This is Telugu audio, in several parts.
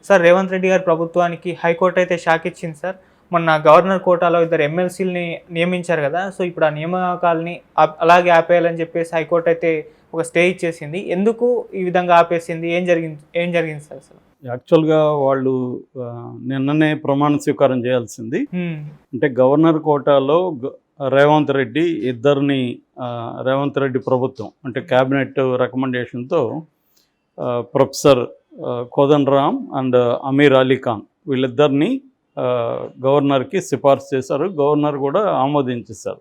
సార్ రేవంత్ రెడ్డి గారి ప్రభుత్వానికి హైకోర్టు అయితే షాక్ ఇచ్చింది సార్. మొన్న గవర్నర్ కోటాలో ఇద్దరు ఎమ్మెల్సీలని నియమించారు కదా. సో ఇప్పుడు ఆ నియామకాలని అలాగే ఆపేయాలని చెప్పేసి హైకోర్టు అయితే ఒక స్టే ఇచ్చేసింది. ఎందుకు ఈ విధంగా ఆపేసింది? ఏం జరిగింది సార్ అసలు? యాక్చువల్గా వాళ్ళు నిన్ననే ప్రమాణ స్వీకారం చేయాల్సింది. అంటే గవర్నర్ కోటాలో రేవంత్ రెడ్డి ప్రభుత్వం అంటే క్యాబినెట్ రికమెండేషన్తో ప్రొఫెసర్ కోదండరామ్ అండ్ అమీర్ అలీ ఖాన్ వీళ్ళిద్దరిని గవర్నర్కి సిఫార్సు చేశారు. గవర్నర్ కూడా ఆమోదించేశారు.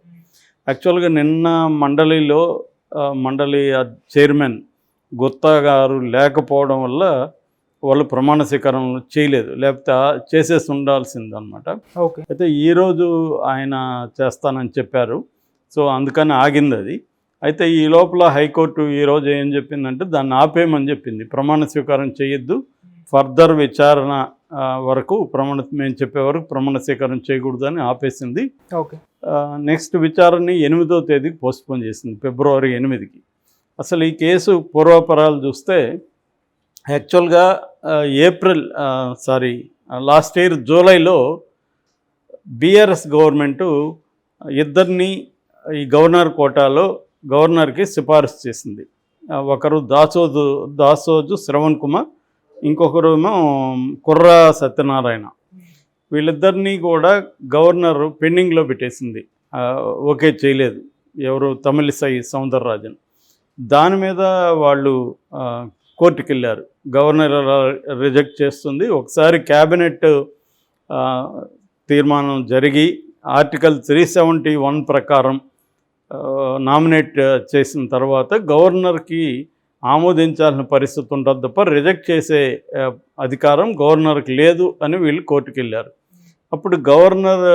యాక్చువల్గా నిన్న మండలి చైర్మన్ గుత్తా గారు లేకపోవడం వల్ల వాళ్ళు ప్రమాణ స్వీకారం చేయలేదు, లేకపోతే చేసేసి ఉండాల్సిందనమాట. అయితే ఈరోజు ఆయన చేస్తానని చెప్పారు. సో అందుకని ఆగింది అది. అయితే ఈ లోపల హైకోర్టు ఈరోజు ఏం చెప్పిందంటే దాన్ని ఆపేయమని చెప్పింది. ప్రమాణ స్వీకారం చేయొద్దు, ఫర్దర్ విచారణ వరకు మేము చెప్పే వరకు ప్రమాణ స్వీకారం చేయకూడదని ఆపేసింది. నెక్స్ట్ విచారణని 8వ తేదీకి పోస్ట్పోన్ చేసింది, ఫిబ్రవరి 8కి. అసలు ఈ కేసు పూర్వాపరాలు చూస్తే యాక్చువల్గా లాస్ట్ ఇయర్ జూలైలో బీఆర్ఎస్ గవర్నమెంటు ఇద్దరిని ఈ గవర్నర్ కోటాలో గవర్నర్కి సిఫారసు చేసింది. ఒకరు దాసోజు శ్రవణ్ కుమార్, ఇంకొకరు ఏమో కుర్రా సత్యనారాయణ. వీళ్ళిద్దరినీ కూడా గవర్నర్ పెండింగ్లో పెట్టేసింది, ఓకే చేయలేదు. ఎవరు? తమిళిసై సౌందరరాజన్. దాని మీద వాళ్ళు కోర్టుకి వెళ్ళారు. గవర్నర్ రిజెక్ట్ చేస్తుంది. ఒకసారి క్యాబినెట్ తీర్మానం జరిగి ఆర్టికల్ 371 ప్రకారం నామినేట్ చేసిన తర్వాత గవర్నర్కి ఆమోదించాల్సిన పరిస్థితి ఉంటుంది తప్ప రిజెక్ట్ చేసే అధికారం గవర్నర్కి లేదు అని వీళ్ళు కోర్టుకు వెళ్ళారు. అప్పుడు గవర్నర్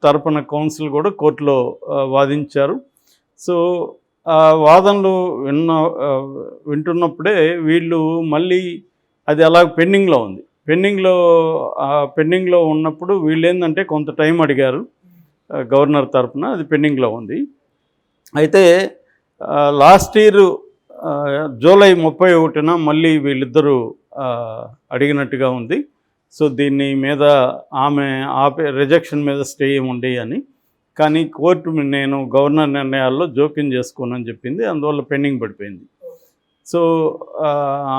తరపున కౌన్సిల్ కూడా కోర్టులో వాదించారు. సో ఆ వాదనలు వింటున్నప్పుడే వీళ్ళు మళ్ళీ అది అలా పెండింగ్లో ఉంది. పెండింగ్లో ఉన్నప్పుడు వీళ్ళు ఏంటంటే కొంత టైం అడిగారు గవర్నర్ తరపున, అది పెండింగ్లో ఉంది. అయితే లాస్ట్ ఇయర్ జూలై 31న మళ్ళీ వీళ్ళిద్దరూ అడిగినట్టుగా ఉంది. సో దీన్ని మీద ఆమె రిజెక్షన్ మీద స్టే ఏముండే అని. కానీ కోర్టు నేను గవర్నర్ నిర్ణయాల్లో జోక్యం చేసుకోనని చెప్పింది, అందువల్ల పెండింగ్ పడిపోయింది. సో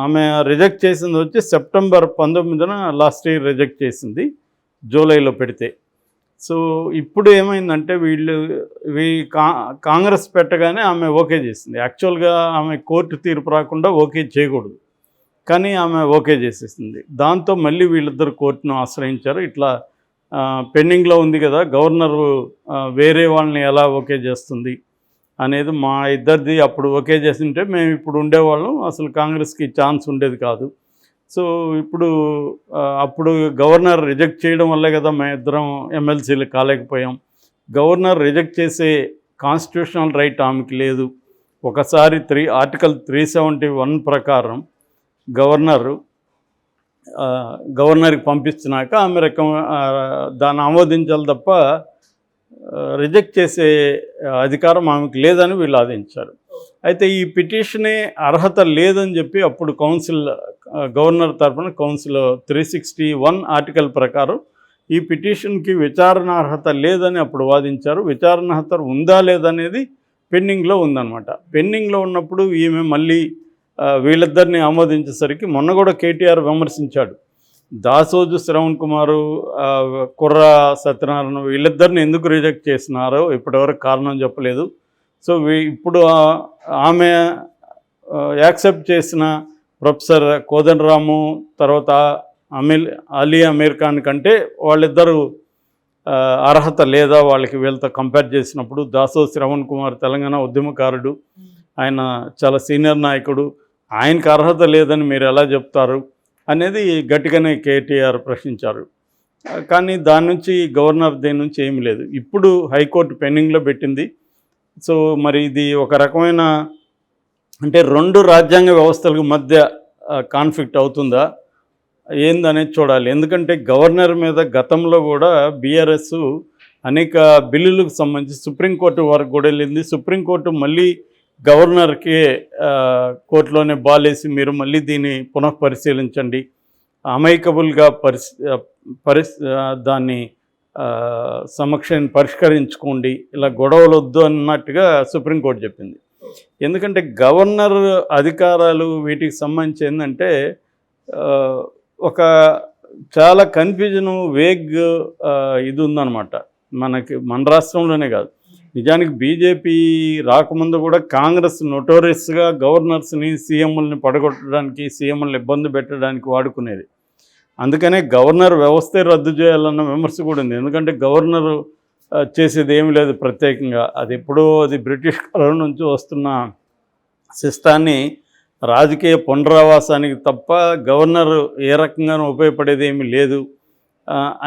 ఆమె రిజెక్ట్ చేసింది వచ్చి సెప్టెంబర్ 19న లాస్ట్ ఇయర్ రిజెక్ట్ చేసింది, జూలైలో పెడితే. సో ఇప్పుడు ఏమైందంటే కాంగ్రెస్ పెట్టగానే ఆమె ఓకే చేసింది. యాక్చువల్గా ఆమె కోర్టు తీర్పు రాకుండా ఓకే చేయకూడదు, కానీ ఆమె ఓకే చేసేసింది. దాంతో మళ్ళీ వీళ్ళిద్దరు కోర్టును ఆశ్రయించారు. ఇట్లా పెండింగ్లో ఉంది కదా, గవర్నరు వేరే వాళ్ళని ఎలా ఓకే చేస్తుంది అనేది మా ఇద్దరిది అప్పుడు ఓకే చేసింటే మేము ఇప్పుడు ఉండేవాళ్ళం, అసలు కాంగ్రెస్కి ఛాన్స్ ఉండేది కాదు. సో ఇప్పుడు అప్పుడు గవర్నర్ రిజెక్ట్ చేయడం వల్లే కదా మేము ఇద్దరం ఎమ్మెల్సీలు కాలేకపోయాం. గవర్నర్ రిజెక్ట్ చేసే కాన్స్టిట్యూషనల్ రైట్ ఆమెకి లేదు. ఒకసారి ఆర్టికల్ 371 ప్రకారం గవర్నర్కి పంపించినాక ఆమె దాన్ని ఆమోదించాలి తప్ప రిజెక్ట్ చేసే అధికారం ఆమెకు లేదని వీళ్ళు వాదించారు. అయితే ఈ పిటిషనే అర్హత లేదని చెప్పి అప్పుడు గవర్నర్ తరఫున కౌన్సిల్ 361 ఆర్టికల్ ప్రకారం ఈ పిటిషన్కి విచారణ అర్హత లేదని అప్పుడు వాదించారు. విచారణ అర్హత ఉందా లేదనేది పెండింగ్లో ఉందన్నమాట. పెండింగ్లో ఉన్నప్పుడు ఈమె మళ్ళీ వీళ్ళిద్దరిని ఆమోదించేసరికి మొన్న కూడా కేటీఆర్ విమర్శించాడు. దాసోజు శ్రవణ్ కుమారు, కుర్రా సత్యనారాయణ వీళ్ళిద్దరిని ఎందుకు రిజెక్ట్ చేసినారో ఇప్పటివరకు కారణం చెప్పలేదు. సో ఇప్పుడు ఆమె యాక్సెప్ట్ చేసిన ప్రొఫెసర్ కోదండరాము తర్వాత అమీర్ ఖాన్ కంటే వాళ్ళిద్దరూ అర్హత లేదా వాళ్ళకి వీళ్ళతో కంపేర్ చేసినప్పుడు. దాసోజు శ్రవణ్ కుమార్ తెలంగాణ ఉద్యమకారుడు, ఆయన చాలా సీనియర్ నాయకుడు, ఆయనకు అర్హత లేదని మీరు ఎలా చెప్తారు అనేది గట్టిగానే కేటీఆర్ ప్రశ్నించారు. కానీ గవర్నర్ దేని నుంచి ఏమీ లేదు. ఇప్పుడు హైకోర్టు పెండింగ్లో పెట్టింది. సో మరి ఇది ఒక రకమైన అంటే 2 రాజ్యాంగ వ్యవస్థలకు మధ్య కాన్ఫ్లిక్ట్ అవుతుందా ఏందనేది చూడాలి. ఎందుకంటే గవర్నర్ మీద గతంలో కూడా బీఆర్ఎస్ అనేక బిల్లులకు సంబంధించి సుప్రీంకోర్టు వరకు కూడా వెళ్ళింది. సుప్రీంకోర్టు మళ్ళీ గవర్నర్కి కోర్టులోనే బాలేసి మీరు మళ్ళీ దీన్ని పునఃపరిశీలించండి అమైకబుల్గా దాన్ని సమస్యని పరిష్కరించుకోండి, ఇలా గొడవలు వద్దు అన్నట్టుగా సుప్రీంకోర్టు చెప్పింది. ఎందుకంటే గవర్నర్ అధికారాలు వీటికి సంబంధించి ఏంటంటే ఒక చాలా కన్ఫ్యూజను వేగ్ ఇది ఉందన్నమాట. మన రాష్ట్రంలోనే కాదు, నిజానికి బీజేపీ రాకముందు కూడా కాంగ్రెస్ నోటోరియస్గా గవర్నర్స్ని సీఎంలని పడగొట్టడానికి, సీఎంలను ఇబ్బంది పెట్టడానికి వాడుకునేది. అందుకనే గవర్నర్ వ్యవస్థే రద్దు చేయాలన్న విమర్శ కూడా ఉంది. ఎందుకంటే గవర్నర్ చేసేది ఏమీ లేదు ప్రత్యేకంగా, అది ఎప్పుడో అది బ్రిటిష్ కాలం నుంచి వస్తున్న సిస్టాన్ని రాజకీయ పునరావాసానికి తప్ప గవర్నర్ ఏ రకంగానూ ఉపయోగపడేది ఏమీ లేదు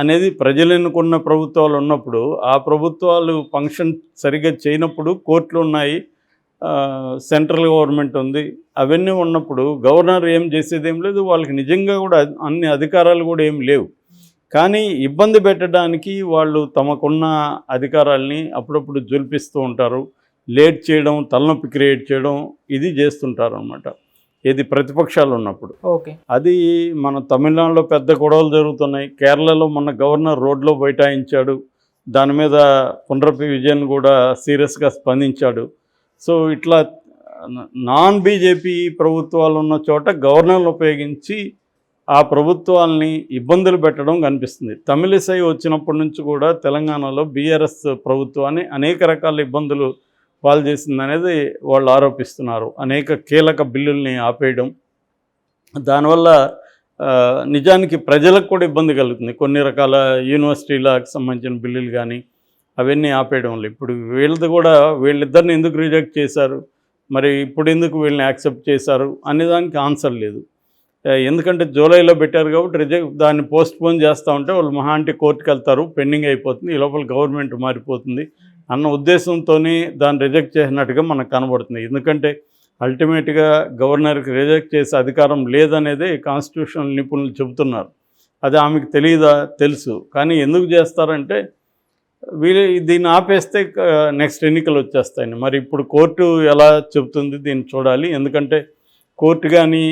అనేది ప్రజలు ఎన్నుకున్న ప్రభుత్వాలు ఉన్నప్పుడు, ఆ ప్రభుత్వాలు ఫంక్షన్ సరిగ్గా చేయనప్పుడు కోర్టులు ఉన్నాయి, సెంట్రల్ గవర్నమెంట్ ఉంది, అవన్నీ ఉన్నప్పుడు గవర్నర్ ఏం చేసేది ఏం లేదు. వాళ్ళకి నిజంగా కూడా అన్ని అధికారాలు కూడా ఏం లేవు. కానీ ఇబ్బంది పెట్టడానికి వాళ్ళు తమకున్న అధికారాల్ని అప్పుడప్పుడు జుల్పిస్తూ ఉంటారు. లేట్ చేయడం, తలనొప్పి క్రియేట్ చేయడం ఇది చేస్తుంటారు అన్నమాట. ఇది ప్రతిపక్షాలు ఉన్నప్పుడు. ఓకే, అది మన తమిళనాడులో పెద్ద గొడవలు జరుగుతున్నాయి. కేరళలో మొన్న గవర్నర్ రోడ్లో బైఠాయించాడు, దాని మీద పునరపి విజయన్ కూడా సీరియస్గా స్పందించాడు. సో ఇట్లా నాన్ బీజేపీ ప్రభుత్వాలు ఉన్న చోట గవర్నర్లు ఉపయోగించి ఆ ప్రభుత్వాల్ని ఇబ్బందులు పెట్టడం కనిపిస్తుంది. తమిళిసై వచ్చినప్పటి నుంచి కూడా తెలంగాణలో బీఆర్ఎస్ ప్రభుత్వాన్ని అనేక రకాల ఇబ్బందులు పాలు చేసిందనేది వాళ్ళు ఆరోపిస్తున్నారు. అనేక కీలక బిల్లుల్ని ఆపేయడం, దానివల్ల నిజానికి ప్రజలకు కూడా ఇబ్బంది కలుగుతుంది. కొన్ని రకాల యూనివర్సిటీలకు సంబంధించిన బిల్లులు కానీ అవన్నీ ఆపేయడం వల్ల ఇప్పుడు వీళ్ళిద్దరిని ఎందుకు రిజెక్ట్ చేశారు, మరి ఇప్పుడు ఎందుకు వీళ్ళని యాక్సెప్ట్ చేశారు అనేదానికి ఆన్సర్ లేదు. ఎందుకంటే జూలైలో పెట్టారు కాబట్టి దాన్ని పోస్ట్పోన్ చేస్తూ ఉంటే వాళ్ళు మహా అంటే కోర్టుకు వెళ్తారు, పెండింగ్ అయిపోతుంది, ఈ లోపల గవర్నమెంట్ మారిపోతుంది అన్న ఉద్దేశంతోనే దాన్ని రిజెక్ట్ చేసినట్టుగా మనకు కనబడుతుంది. ఎందుకంటే అల్టిమేట్గా గవర్నర్కి రిజెక్ట్ చేసే అధికారం లేదనేదే కాన్స్టిట్యూషనల్ నిపుణులు చెబుతున్నారు. అది ఆమెకు తెలుసు. కానీ ఎందుకు చేస్తారంటే దీన్ని ఆపేస్తే నెక్స్ట్ ఎన్నికలు వచ్చేస్తాయని. మరి ఇప్పుడు కోర్టు ఎలా చెబుతుంది దీన్ని చూడాలి. ఎందుకంటే కోర్టు కానీ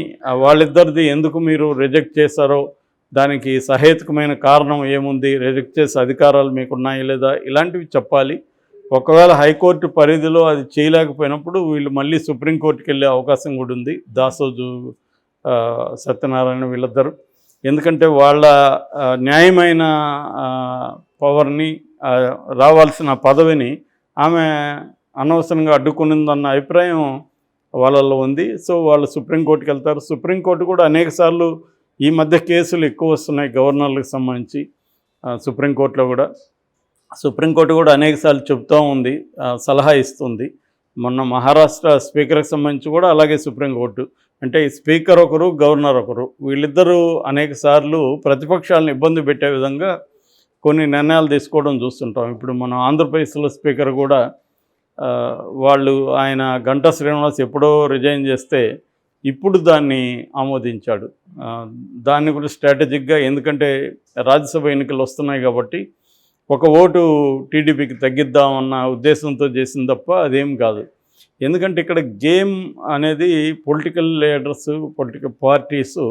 వాళ్ళిద్దరిది ఎందుకు మీరు రిజెక్ట్ చేశారో దానికి సహేతుకమైన కారణం ఏముంది, రిజెక్ట్ చేసే అధికారాలు మీకున్నాయి లేదా, ఇలాంటివి చెప్పాలి. ఒకవేళ హైకోర్టు పరిధిలో అది చేయలేకపోయినప్పుడు వీళ్ళు మళ్ళీ సుప్రీంకోర్టుకి వెళ్ళే అవకాశం కూడా ఉంది, దాసోజు సత్యనారాయణ వీళ్ళిద్దరు. ఎందుకంటే వాళ్ళ న్యాయమైన పవర్ని, రావాల్సిన పదవిని ఆమె అనవసరంగా అడ్డుకునిందన్న అభిప్రాయం వాళ్ళల్లో ఉంది. సో వాళ్ళు సుప్రీంకోర్టుకి వెళ్తారు. సుప్రీంకోర్టు కూడా అనేకసార్లు ఈ మధ్య కేసులు ఎక్కువ వస్తున్నాయి గవర్నర్లకు సంబంధించి. సుప్రీంకోర్టు కూడా అనేకసార్లు చెప్తూ ఉంది, సలహా ఇస్తుంది. మొన్న మహారాష్ట్ర స్పీకర్కి సంబంధించి కూడా అలాగే సుప్రీంకోర్టు, అంటే స్పీకర్ ఒకరు, గవర్నర్ ఒకరు, వీళ్ళిద్దరూ అనేకసార్లు ప్రతిపక్షాలను ఇబ్బంది పెట్టే విధంగా కొన్ని నిర్ణయాలు తీసుకోవడం చూస్తుంటాం. ఇప్పుడు మన ఆంధ్రప్రదేశ్లో స్పీకర్ కూడా ఆయన గంటా శ్రీనివాస్ ఎప్పుడో రిజైన్ చేస్తే ఇప్పుడు దాన్ని ఆమోదించాడు. దాన్ని కూడా స్ట్రాటజిక్గా, ఎందుకంటే రాజ్యసభ ఎన్నికలు వస్తున్నాయి కాబట్టి ఒక ఓటు టీడీపీకి తగ్గిద్దామన్న ఉద్దేశంతో చేసింది తప్ప అదేం కాదు. ఎందుకంటే ఇక్కడ గేమ్ అనేది పొలిటికల్ లీడర్స్, పొలిటికల్ పార్టీసు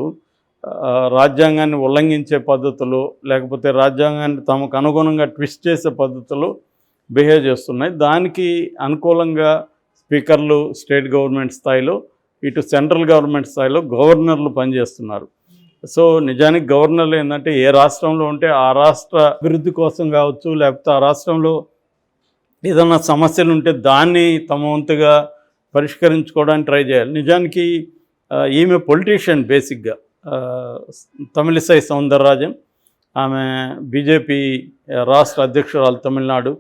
రాజ్యాంగాన్ని ఉల్లంఘించే పద్ధతులు, లేకపోతే రాజ్యాంగాన్ని తమకు అనుగుణంగా ట్విస్ట్ చేసే పద్ధతులు బిహేవ్ చేస్తున్నాయి. దానికి అనుకూలంగా స్పీకర్లు స్టేట్ గవర్నమెంట్ స్థాయిలో, ఇటు సెంట్రల్ గవర్నమెంట్ స్థాయిలో గవర్నర్లు పనిచేస్తున్నారు. సో నిజానికి గవర్నర్లు ఏంటంటే ఏ రాష్ట్రంలో ఉంటే ఆ రాష్ట్ర అభివృద్ధి కోసం కావచ్చు, లేకపోతే ఆ రాష్ట్రంలో ఏదైనా సమస్యలు ఉంటే దాన్ని తమ వంతుగా పరిష్కరించుకోవడానికి ట్రై చేయాలి. నిజానికి ఈమె పొలిటీషియన్ బేసిక్గా, తమిళిసై సౌందరరాజన్, ఆమె బీజేపీ రాష్ట్ర అధ్యక్షురాలు తమిళనాడు.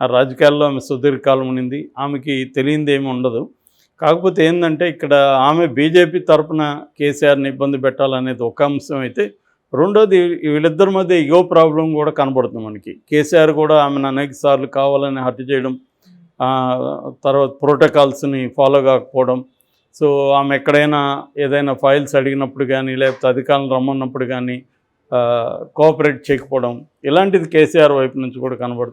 ఆ రాజకీయాల్లో ఆమె సుదీర్ఘకాలం ఉండింది, ఆమెకి తెలియంది ఏమి ఉండదు. కాకపోతే ఏంటంటే ఇక్కడ ఆమె బీజేపీ తరఫున కేసీఆర్ని ఇబ్బంది పెట్టాలనేది ఒక అంశం అయితే, రెండోది వీళ్ళిద్దరి మధ్య ఇగో ప్రాబ్లం కూడా కనబడుతుంది మనకి. కేసీఆర్ కూడా ఆమెను అనేక సార్లు కావాలని హత్య చేయడం, తర్వాత ప్రోటోకాల్స్ని ఫాలో కాకపోవడం, సో ఆమె ఎక్కడైనా ఏదైనా ఫైల్స్ అడిగినప్పుడు కానీ, లేకపోతే అధికారులు రమ్మన్నప్పుడు కానీ కోఆపరేట్ చేయకపోవడం, ఇలాంటిది కేసీఆర్ వైపు నుంచి కూడా కనబడుతుంది.